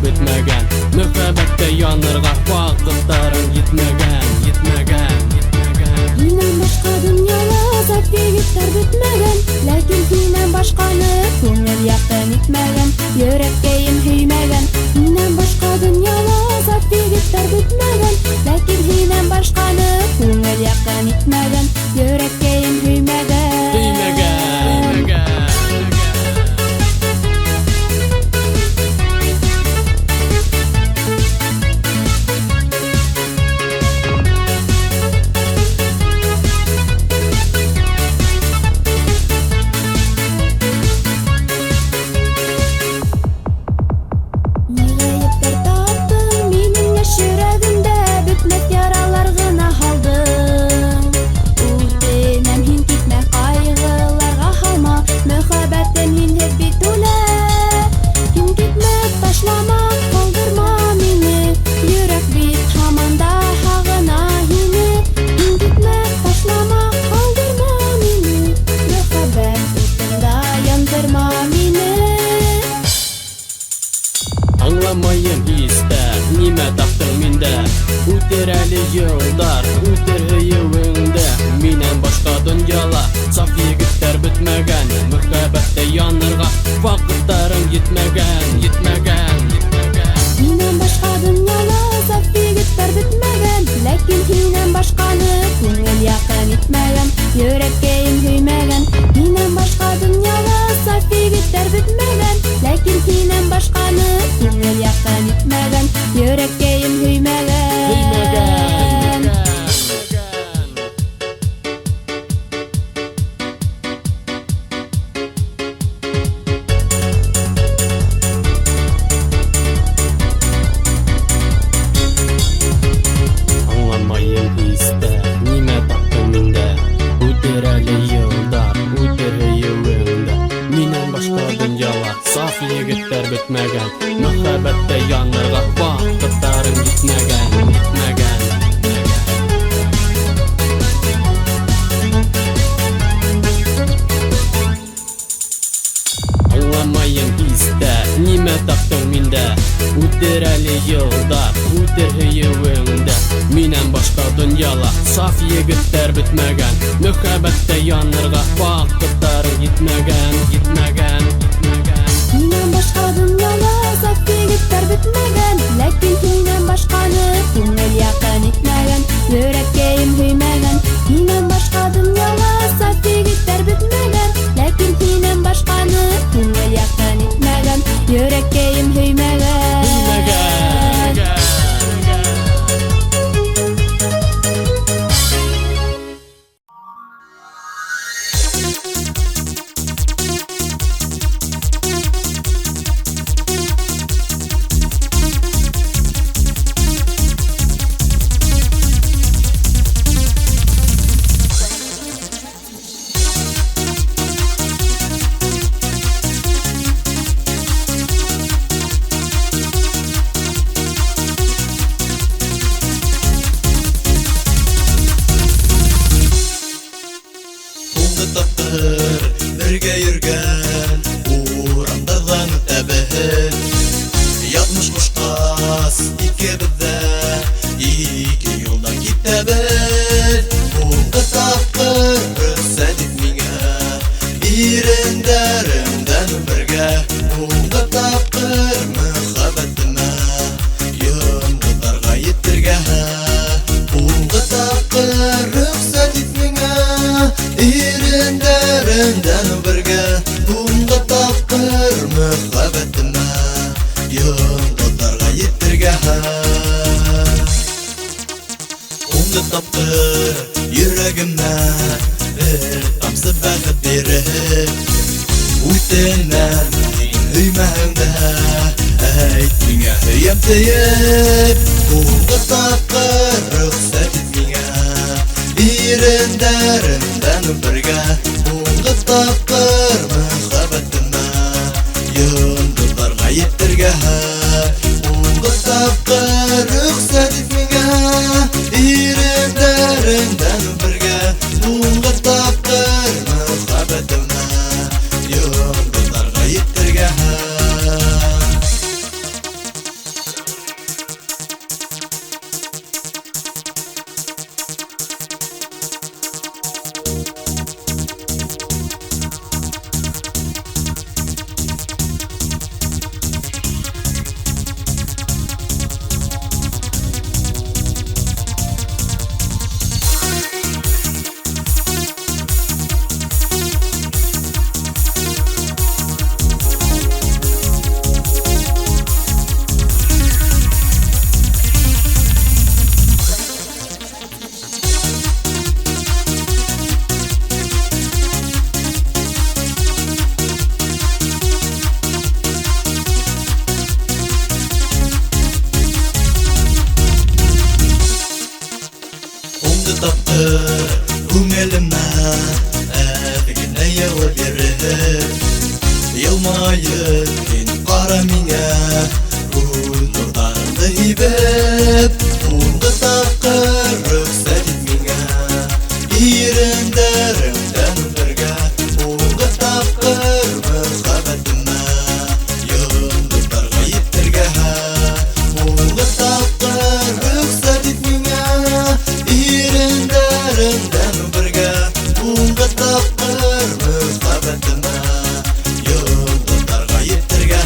bitmagan. Muhabbatda yonirga vaqtlaring yetmagan. Mendan boshqa dunyoda zot yigitlar bitmagan, lekin mendan boshqani ko'ngil yaqin etmagan, yurakkayim hiymagan. Mendan boshqa dunyoda zot yigitlar bitmagan, lekin mendan boshqani ko'ngil yaqin etmagan, yurakkayim hiymagan. Anlamayım ister, nime taptın minde. O'tir ali yıllar, o'tir hıyıvında. Menen başka dünyala, saf yigitler bitmagan. Muhabbatda yonirga vaqtlaring yetmagan. Menen başka dünyala, saf yigitler bitmagan, lekin menen boshqani ko'ngil yaqin etmagan, yurakkayim hiymagan. Menen başka dünyala, saf yigitler bitmagan, lekin menen boshqani ko'ngil yaqin etmagan, yurakkayim hiymagan. Anlamayım ister, nime taptın minde. O'tir ali yıllar, o'tir hıyıvında. Menen başka dünyala, saf yigitler bitmagan. Muhabbatda yonirga vaqtlaring yetmagan. Anlamayım ister, nime taptın minde. O'tir ali yıllar, o'tir hıyıvında. Menen başka dünyala, saf yigitler bitmagan. Muhabbatda yonirga vaqtlaring yetmagan. Menen boshqa dunyoda saf yigitlar bitmagan, lekin menen boshqani ko'ngil yaqin etmagan, yurakkayim hiymagan. Menen boshqa dunyoda saf yigitlar bitmagan, lekin menen boshqani ko'ngil yaqin etmagan, yurakkayim hiymagan. Birge yürgen uğramdadan mütebehet Yatmış kuşkas iki bizde iki yolda gitebet Buldu tapkır rüksed etmine İrinderimden birge Buldu tapkır muhabbetime Yıldızlarga yettirge Buldu tapkır rüksed etmine İrinderimden birge Bunda tapkır muhabbetime Yıldızlarga yettirge Bunda tapkır yüreğime Bir tamsı bəxit verir Uytenem hüymende Eyt mine hüyem deyip Bunda tapkır rüksed etmine İrinderimden birge Bunda tapkır muhabbetime Yıldızlarga yettirge Bunda tapkır rüksed etmine İrinderimden birge Bunda tapkır muhabbetime Yıldızlarga yettirge olmayır Sen qara mingə Ruhun nurlarındı hibib Soğunғы taqır rüxsət et mingə İrindərimdən birgə Soğunғы taqır müxəbbətimə Yıldızlarga yettirgə Soğunғы taqır rüxsət et mingə İrindərimdən birgə Soğunғы taqır müxəbbətimə Yıldızlarga yettirgə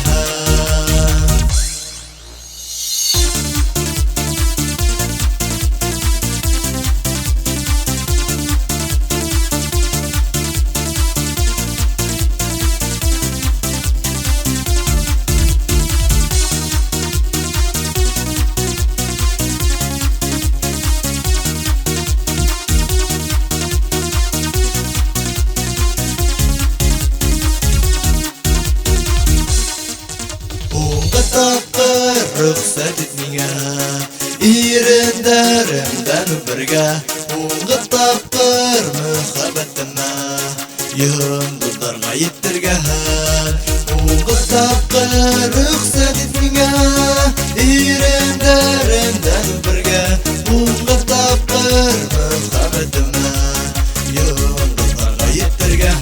Soğunғы taqır rüxsət et mingə İrindərimdən birgə Soğunғы taqır müxəbbətimə Yıldızlarga yettirgə Soğunғы taqır rüxsət et mingə İrindərimdən birgə Soğunғы taqır müxəbbətimə Yıldızlarga yettirgə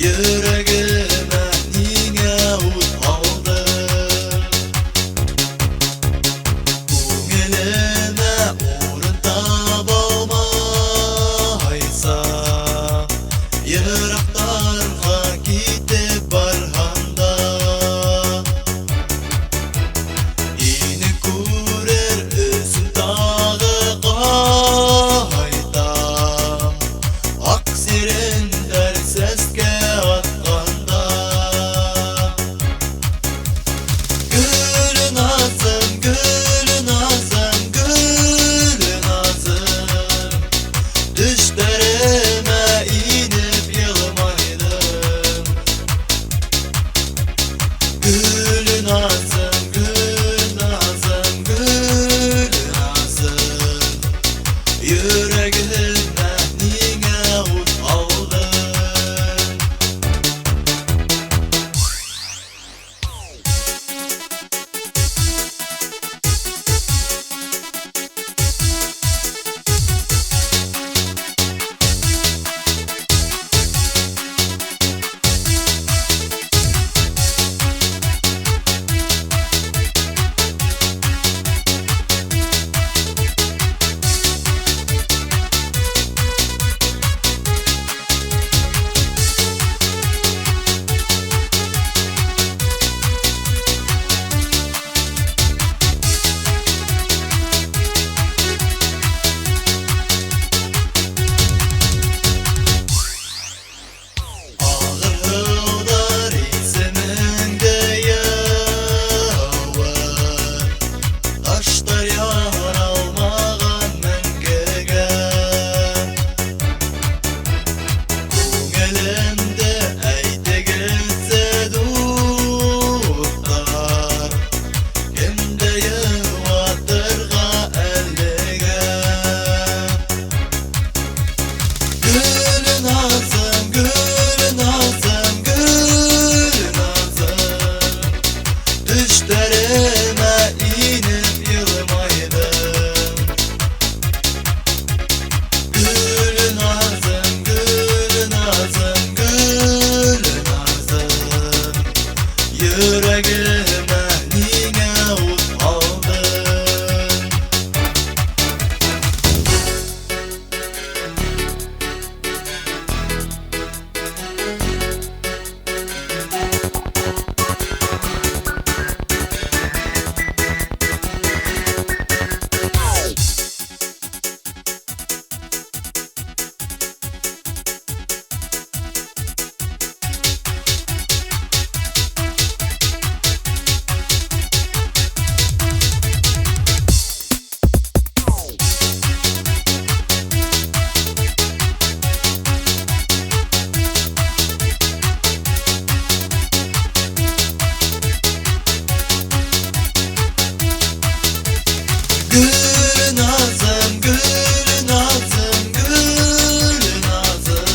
Yüreğime niye ut aldın? Ko'nglime o'rin topolmaysa, yiroqlarga ketib borganda, ini ko'rar o'zim tag'i qaytam, oq serindir sesga otganda. Gülü nazım, gülü nazım, gülü nazım, düşlerime inip yılmaydım. Gülü nazım, gülü nazım, gülü nazım, yüreğime niye ut aldın? Ağır hıldar iziminde yağar, taşlar yağar almağan mengege. Ko'nglimde ayta gelse do'stlar, kimde yig'vattirga elliga. Gülü nazım, gülü nazım, gülü nazım, düşlerime inip yılmaydım. Gülü nazım, gülü nazım, gülü nazım, yüreğime niye ut aldın? Gülü nazım, gülü nazım, gülü nazım,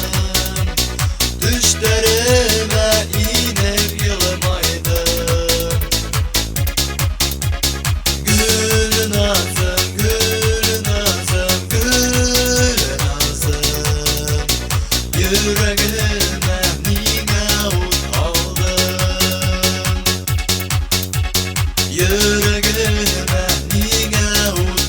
düşlerime inip yılmaydım. Gülü nazım, gülü nazım, gülü nazım, yüreğime niye ut aldın? Yüreğime niye ut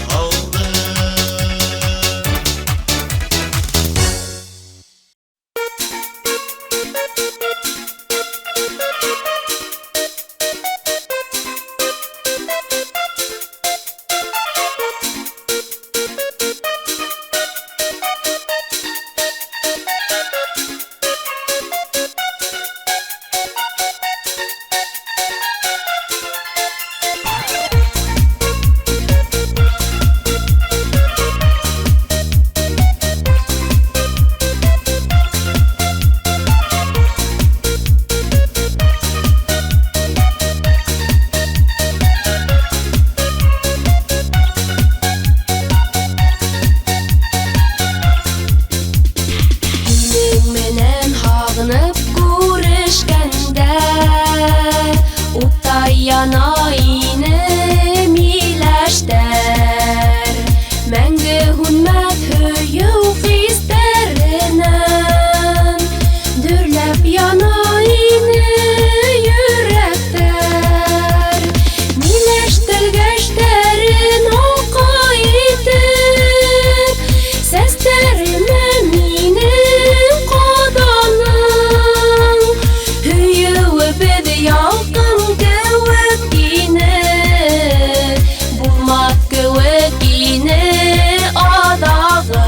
яна ине йөрәктәр. Миләштергәштәрен алка итеп, сәстеремә минем каданың. Һөюебез ялкын кеүек ине, булмас кеүек ине адагы.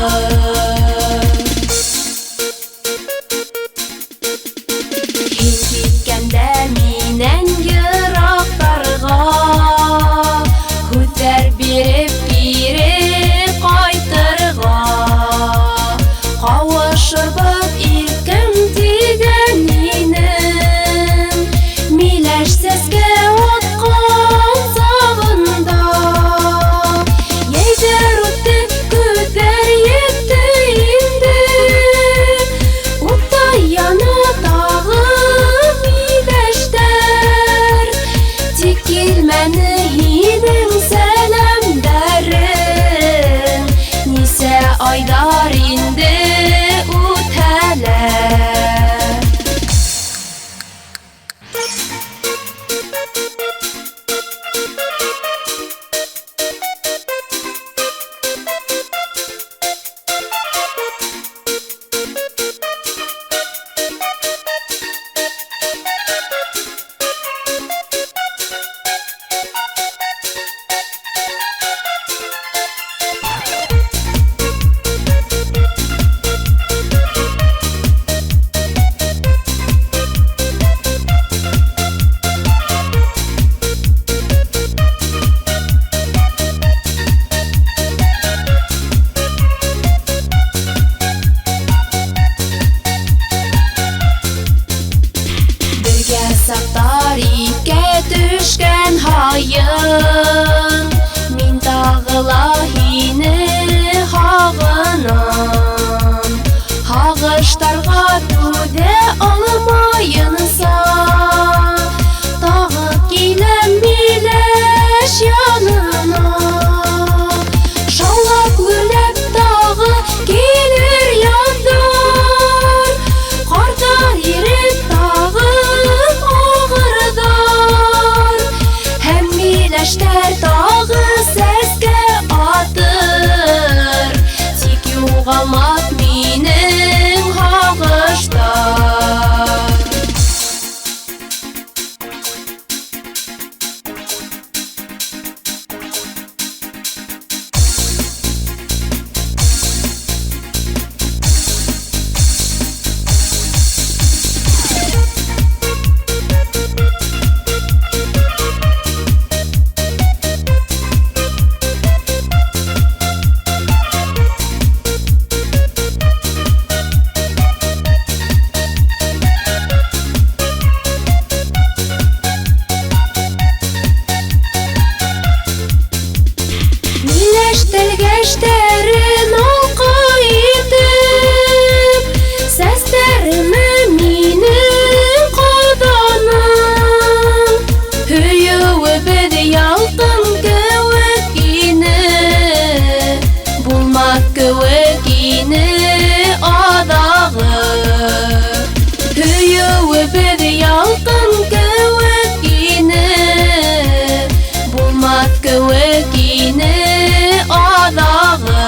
Һин киткәндә минән ерактарга, күзләр биреп кире кайтырга. Кавышырбыз иркем тигән минем, миләш сәскә аткан сагында. Яйдер үтте, күзләр йетте инде, утта яна тагы миләштәр. Тик килмәне һинең сәламдәрең, нисә айдар инде үтәләр. Бергә сактар икә төшкән һайын, мин тагыла һине һагынам. Һагыштарга түҙә алмайынса, тагы киләм миләш янына. Шаулап гөрләп тагы килер яндар, кардар ирек тагы агырдар. Һәм миләштәр тагы сәскә атыр, тик югалмас минең һагыштар. Миләштергәштәрен алка итеп, сәстеремә минем каданың. Һөюебез ялкын кеүек ине, булмас кеүек ине адагы. Һөюебез ялкын кеүек ине, булмас кеүек ине адагы.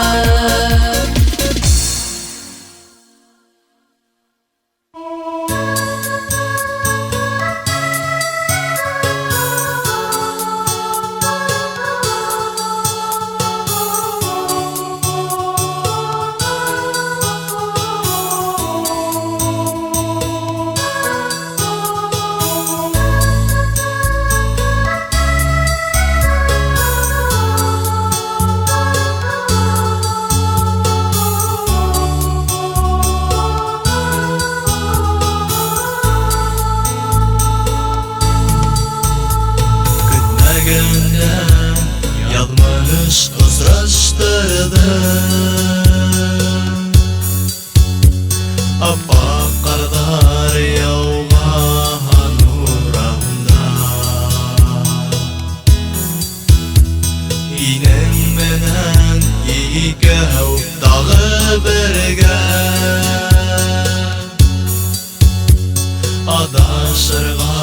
адашырға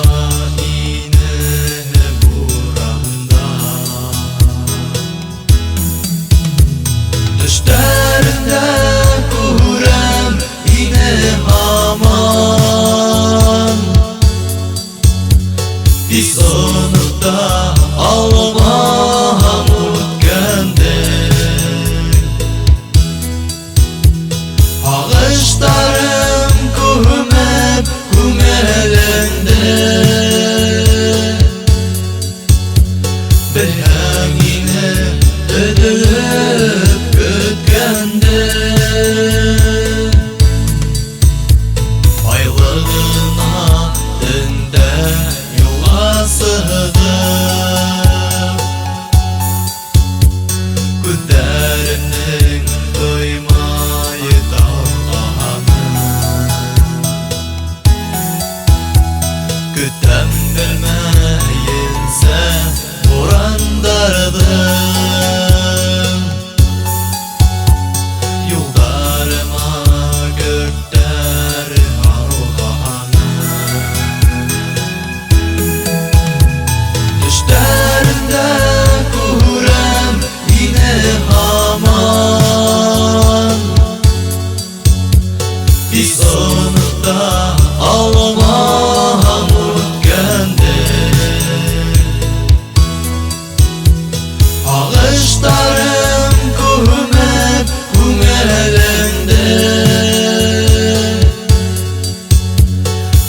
ине буранда Төштәрендә күрәм ине һаман Тиз онытта алмам үткәнде Агыштарым күмеп күңелеңде Белһәң ине өдөлөп көткәнде Айлыгына төндә юлга сыгып Күзләремнең тоймай талганым Көтәм белмәенсә бурандардым Юлдарыма гөртәр алганым Төштәрендә күрәм ине һаман Тиз онытта алмам үткәнде Агыштарым күмеп күңелеңде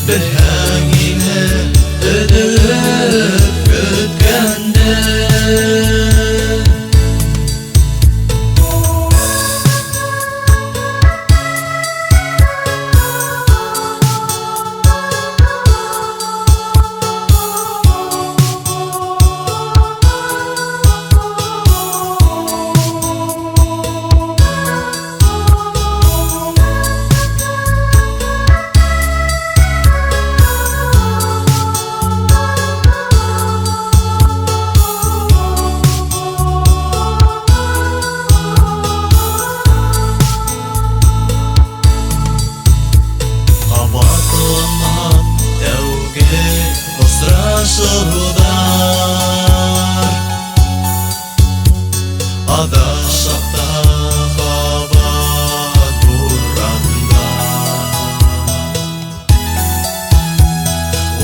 Белһәң ине өдөлөп көткәнде Кабатланмак тәүге очрашудар Адашакта кабат буранда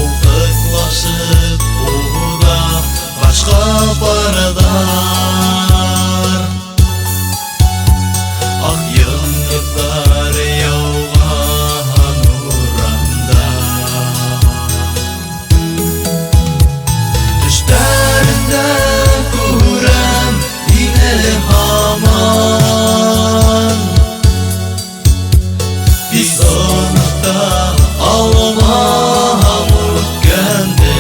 Ултыклашып улуда башка парадар Ак йондыклар яуган уранда Төштәрендә күрәм ине һаман Тиз онытта алмам үткәнде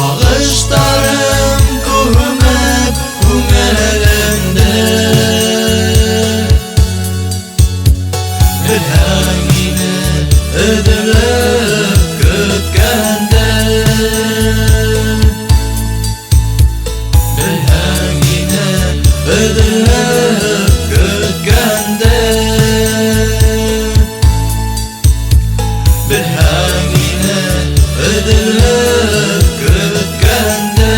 Агыштарым күмеп күңелеңде Белһәң ине өдөлөп көткәнде Белһәң ине өдөлөп көткәнде Белһәң ине өдөлөп көткәнде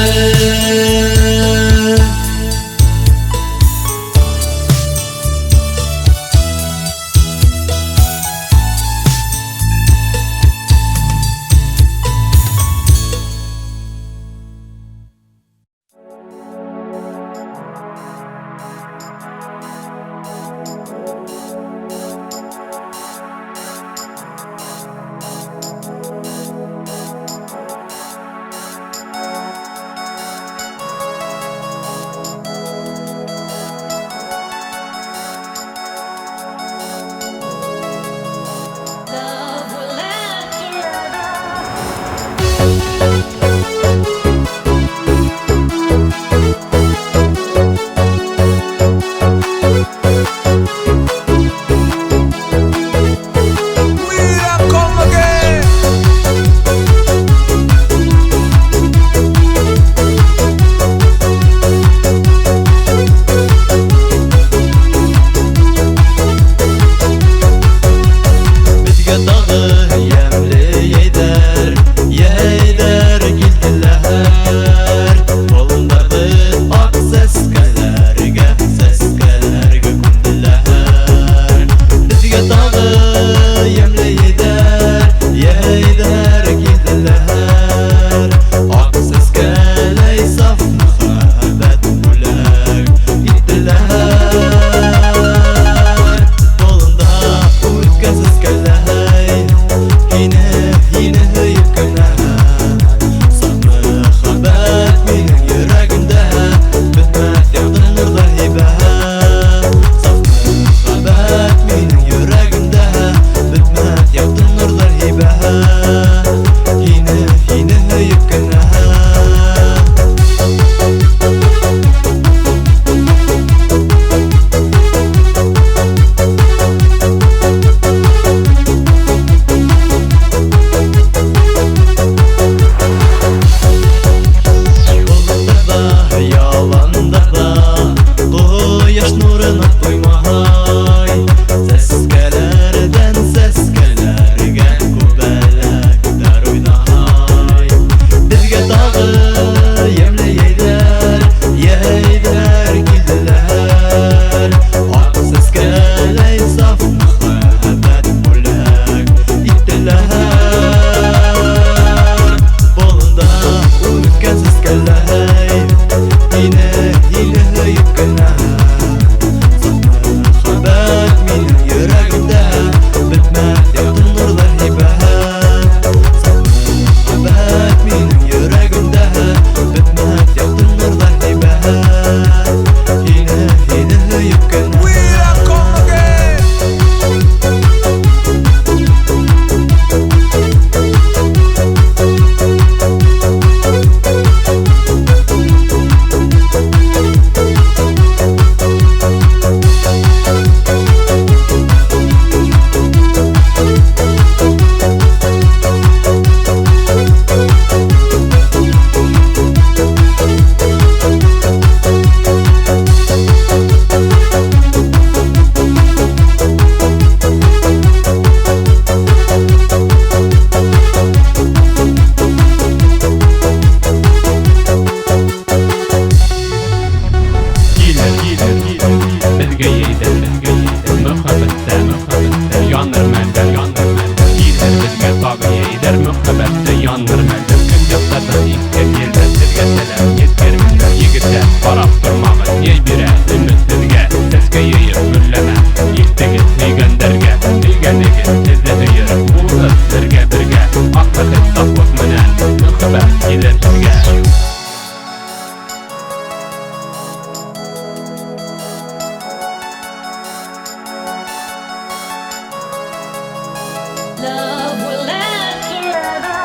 love will last forever.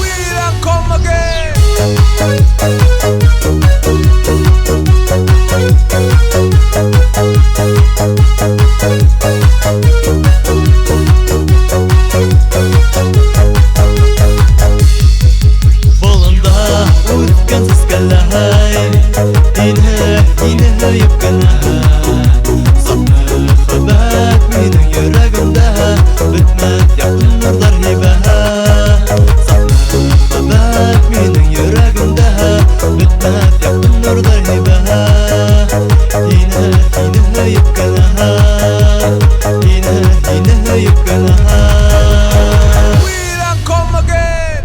We don't come again. Болында үткән сискәләй Инә епкәнә Сафны хәбәт минең йөрәгемдә Бетмәс якын нурлар һибә Сафны хәбәт минең йөрәгемдә Бетмәс якын нурлар һибә Инә епкәнә Инә епкәнә We don't come again.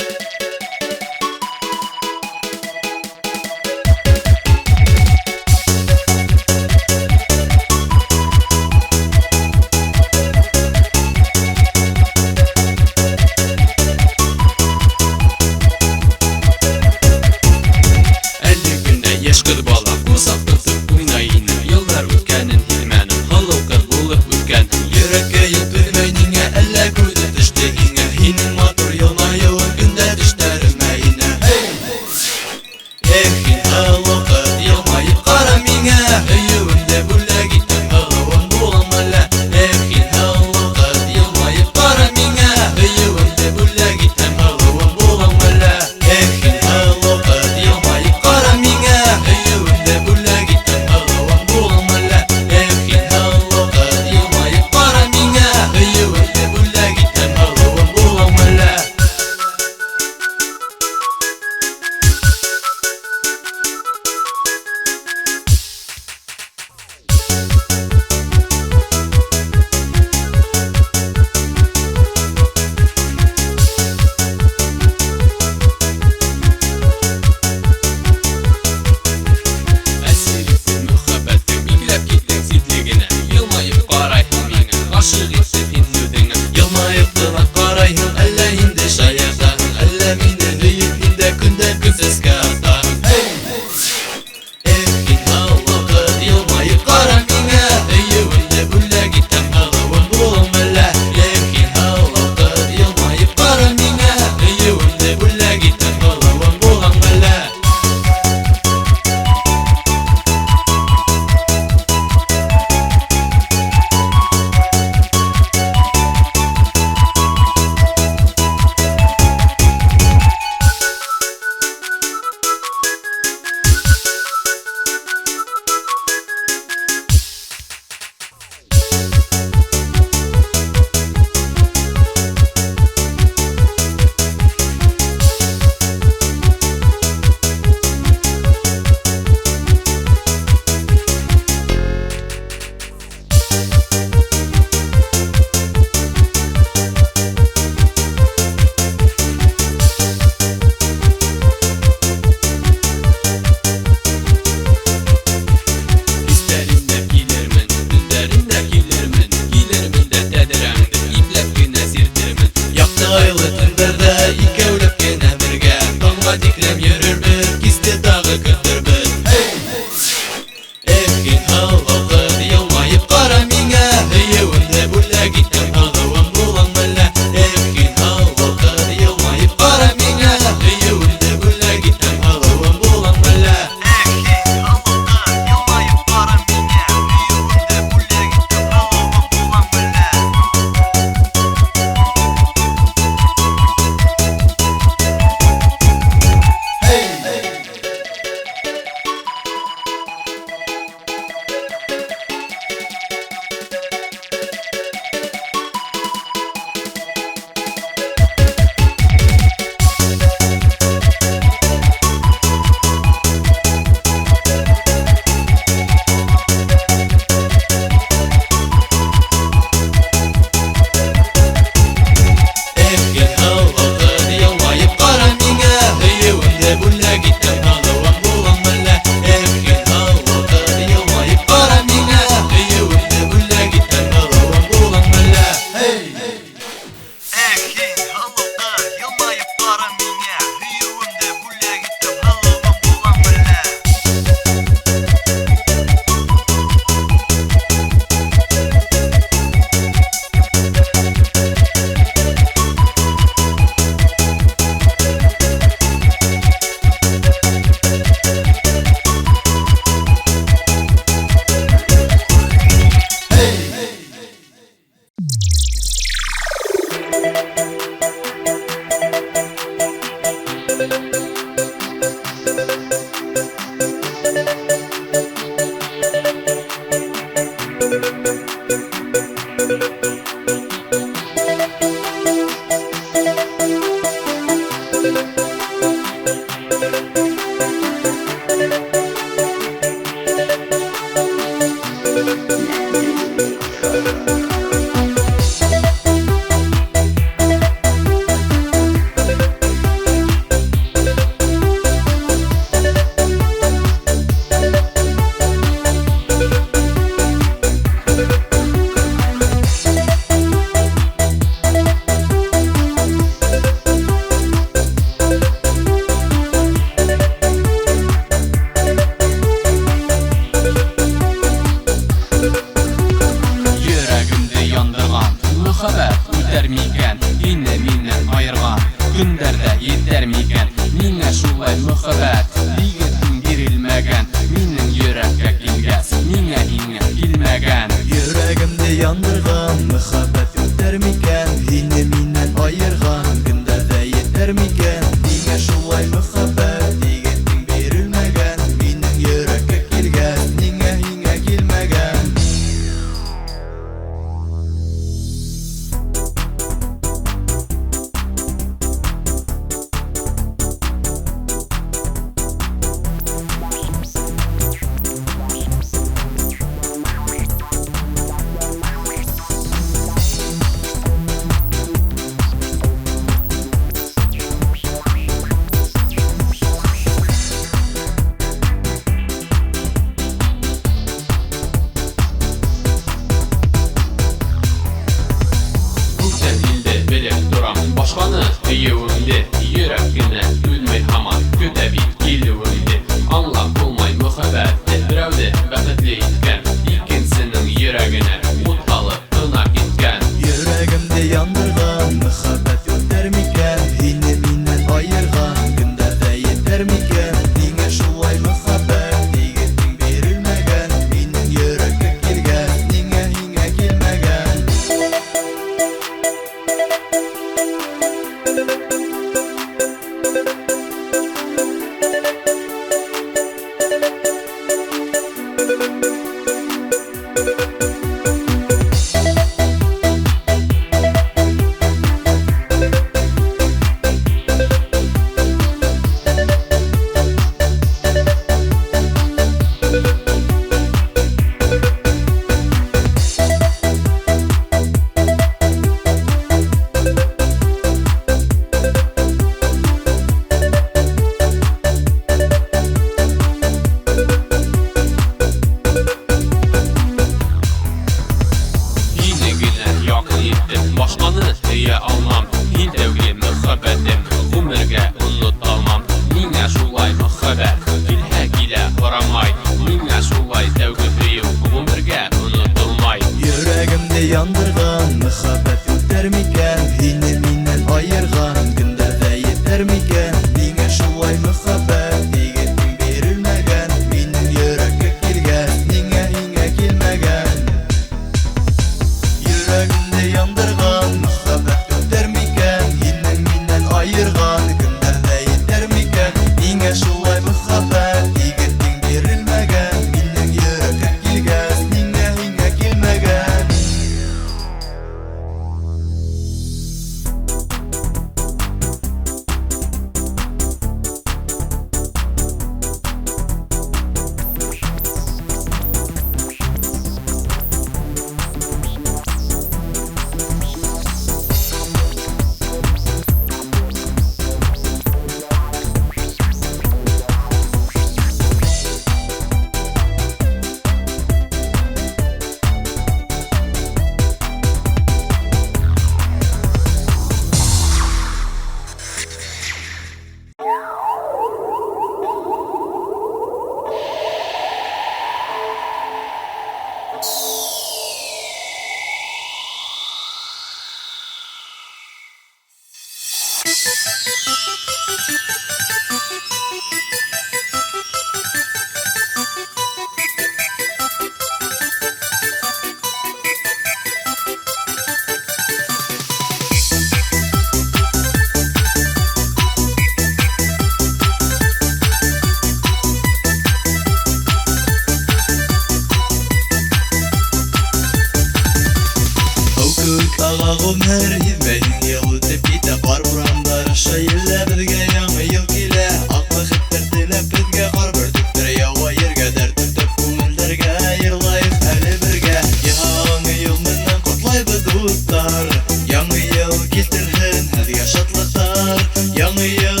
гомер һизмәйнең ел үтеп китә бар урамдар шәйлә безгә яңа ел килә ак бәхеттер теләп безгә кар бөртектер ява ергә дәрт төртеп күңелләргә йырлаек әле бергә яңа ел менән котлайбыз дуслар яңа ел китерһен һәргә шатлыктар яңа ел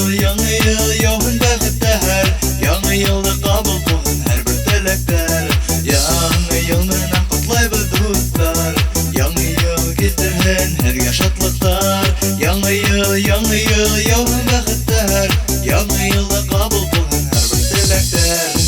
яуһын бәхеттәр яңа елда кабул булсын һәрбер теләктәр яңа ел менән котлайбыз дуслар яңа ел китерһен һәргә шатлыктар яңа ел яуһын бәхеттәр яңа елда кабул булсын һәрбер теләктәр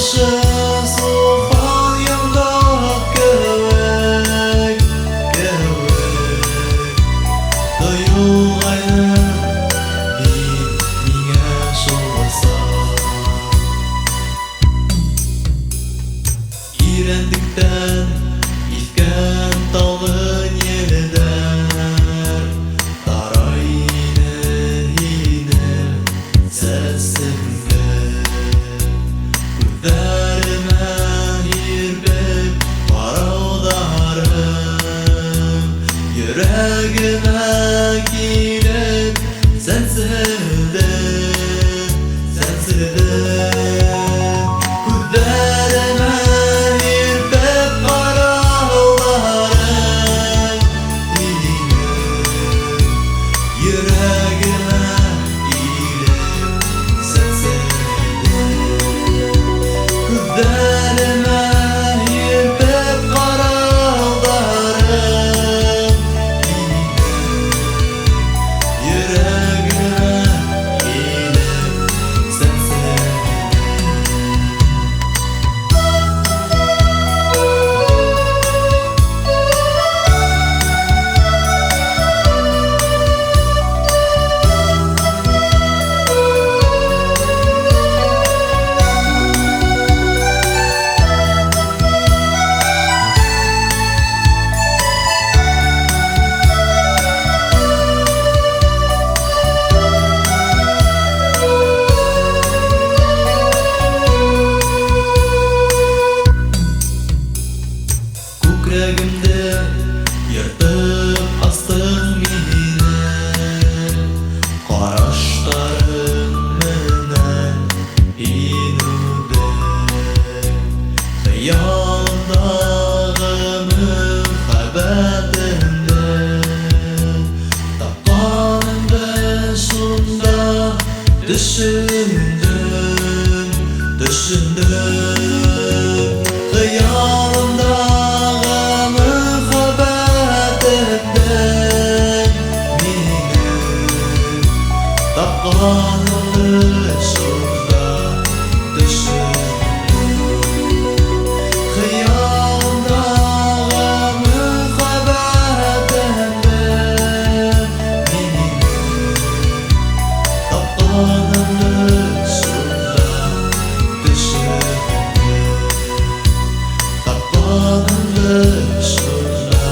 Каршы сулпан янда кевек Тоюлгайны миңа шуласа Ирендиктен искән талгын еледәр Тарайны сәсеңдә Күҙҙәремә һирпеп ҡарауҙарым Йөрәгемә килеп сәнселдем Күҙҙәремә һирпеп ҡарауҙарым Йөрәгемә Күҙҙәремә һирпеп ҡарауҙарым Йөрәгемә килеп сәнселдем Күкрәгемде йыртып астың мине Ҡараштарың менән инеүҙе Хыялымдағы мөхәббәтеңде Тапҡанымды шунда төшөндөм Хыялымдағы мөхәббәтеңдән минең тапҡанымды шунда төшөндөм Хыялымдағы мөхәббәтеңдән минең тапҡанымды шунда Тапҡанымды шунда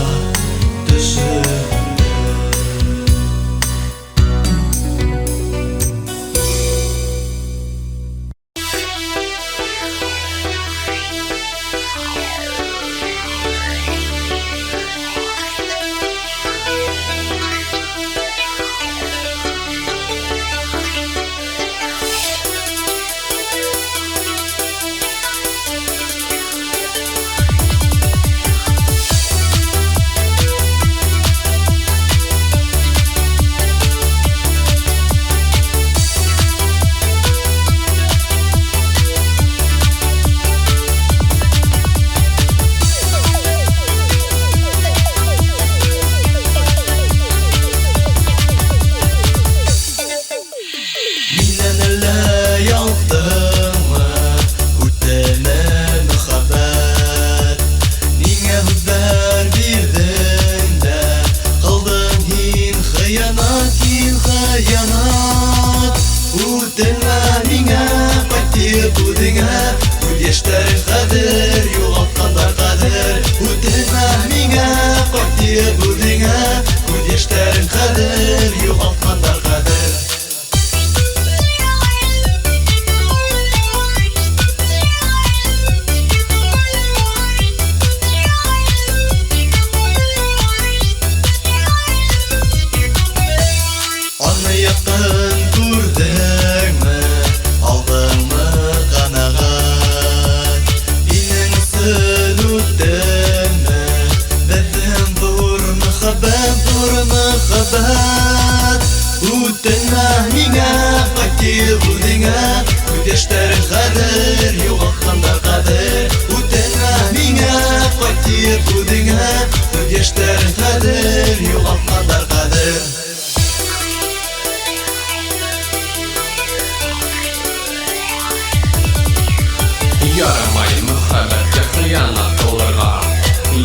Ярамай мөхәббәткә хыянат кылырга,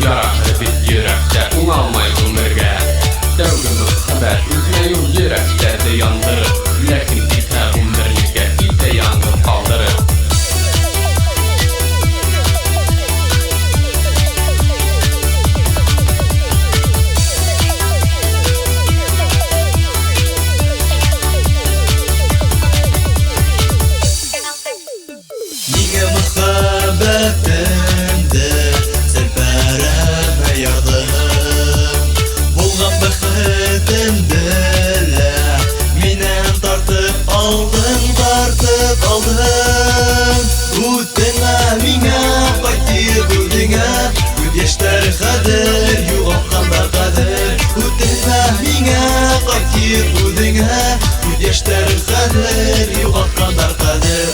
ярар бит йөрәктә уңалмай гомергә. Тәүге мөхәббәт үзенә юл йөрәктә дә яндырып, ләкин китә гомерлеккә, китә яңгыр калдырып. Нигә мөхәббәтемдә селпәрәмә ярдым? Булган бәхетемдә лә миннән тартып алдың, тартып алдың. Үтенә миңа кайтыр бүдеңә, күз яшьтәре хәдер, югалтканда кадер. Үтенә миңа кайтыр бүдеңә, күз яшьтәре хәдер, югалтканда кадер.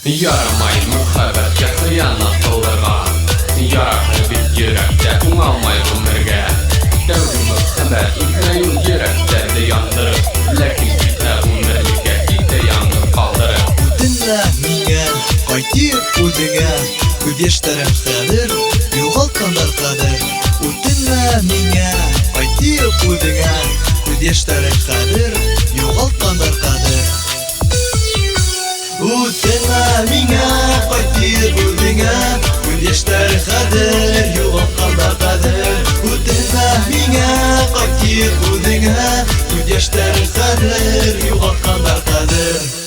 Ярамай мөхәббәткә хыянат кылырга, ярар бит йөрәктә уңалмай гомергә. Тәүге мөхәббәт үзенә юл йөрәктә дә яндырып, ләкин китә гомерлеккә, китә яңгыр калдырып. Үтенә миңа кайтыр бүдеңә, күз яшьтәре хәдер, югалткандар кадер. Үтенә миңа кайтыр бүдеңә, күз яшьтәре хәдер, югалткандар кадер. Үтенә миңа кайтыр бүдеңә, күз яшьтәре хәдер, югалткандар кадер. Үтенә миңа кайтыр бүдеңә, күз яшьтәре хәдер, югалткандар кадер.